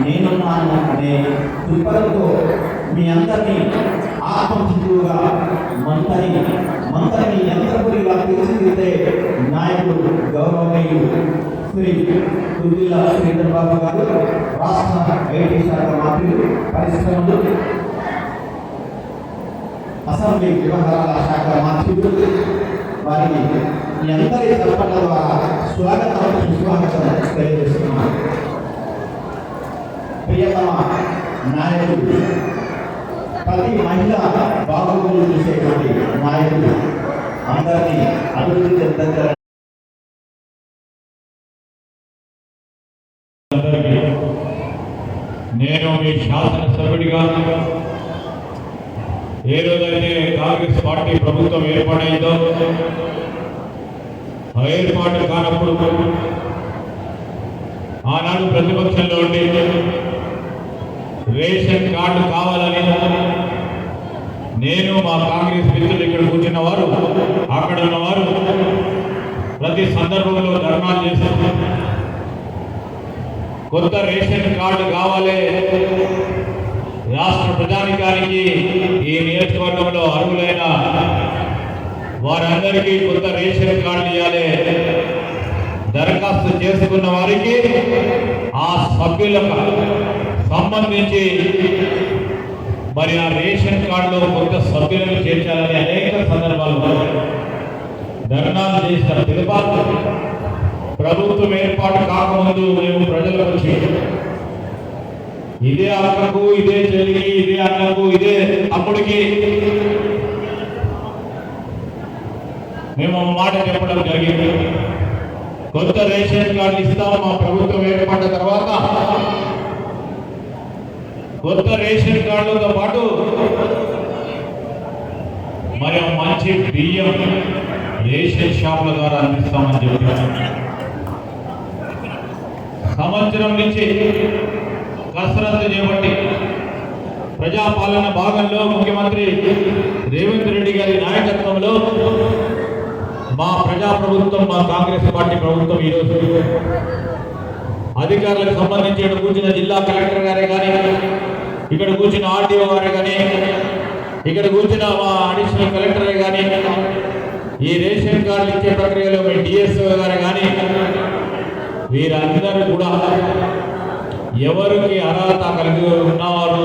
నేనున్నాను అనే దృక్పథంతో మీ అందరినీ ఆత్మశుద్ధులుగా మంతని యంత్రపురిగా తీర్చిదిద్దే నాయకుడు గౌరవనీయులు శ్రీ దుద్దిల్ల శ్రీధర్ బాబు గారు, రాష్ట్ర ఐటీ శాఖ మంత్రులు, పరిశ్రమలు, అసెంబ్లీ వ్యవహారాల శాఖ మంత్రులు, వారికి మీ అందరి తరఫున ద్వారా స్వాగతం సుస్వాగతం తెలియజేస్తున్నాను. ప్రియతమ నాయకుడు, ప్రతి మహిళ బాగోగులు చూసేటువంటి నాయకుడు, అందరినీ అభివృద్ధి చెందారు. నేను మీ శాసనసభ్యుడిగా ఏ రోజైతే కాంగ్రెస్ పార్టీ ప్రభుత్వం ఏర్పాటైందో ఏర్పాటు కానప్పుడు ఆనాడు ప్రతిపక్షంలో ఉండి రేషన్ కార్డు కావాలని నేను మా కాంగ్రెస్ మిత్రులు ఇక్కడ కూర్చున్న వారు అక్కడ ఉన్నవారు ప్రతి సందర్భంలో ధర్నాలు చేస్తారు. కొత్త రేషన్ కార్డు కావాలి, రాష్ట్ర ప్రజానికానికి ఈ నియోజకవర్గంలో అర్హులైన వారందరికీ కొత్త రేషన్ కార్డు ఇవ్వాలి. దరఖాస్తు చేసుకున్న వారికి ఆ సభ్యులకు సంబంధించి మరి ఆ రేషన్ కార్డులో కొత్త సభ్యులను చేర్చాలని అనేక సందర్భాల్లో ధర్నాలు చేసిన తెలుపాలి. ప్రభుత్వం ఏర్పాటు కాకముందు మేము ప్రజలకు వచ్చి ఇదే అక్కకు, ఇదే చెల్లికి, ఇదే అన్నకు, ఇదే అమ్ముడికి మేము మాట చెప్పడం జరిగింది. కొత్త రేషన్ కార్డు ఇస్తాం మా ప్రభుత్వం ఏర్పడ్డ తర్వాత. కొత్త రేషన్ కార్డులతో పాటు మరి మంచి బియ్యం రేషన్ షాపుల ద్వారా అందిస్తామని చెప్పారు. సంవత్సరం నుంచి కసరత్తు చేపట్టి ప్రజాపాలన భాగంలో ముఖ్యమంత్రి రేవంత్ రెడ్డి గారి నాయకత్వంలో మా ప్రజా ప్రభుత్వం, మా కాంగ్రెస్ పార్టీ ప్రభుత్వం ఈరోజు అధికారులకు సంబంధించి ఇక్కడ కూర్చున్న జిల్లా కలెక్టర్ గారే కానీ, ఇక్కడ కూర్చున్న ఆర్టీఓ గారే కానీ, ఇక్కడ కూర్చున్న మా అడిషనల్ కలెక్టరే కానీ, ఈ రేషన్ కార్డులు ఇచ్చే ప్రక్రియలో మీ డిఎస్ఓ గారే కానీ, వీరందరూ కూడా ఎవరికి అర్హత కలిగి ఉన్నవారు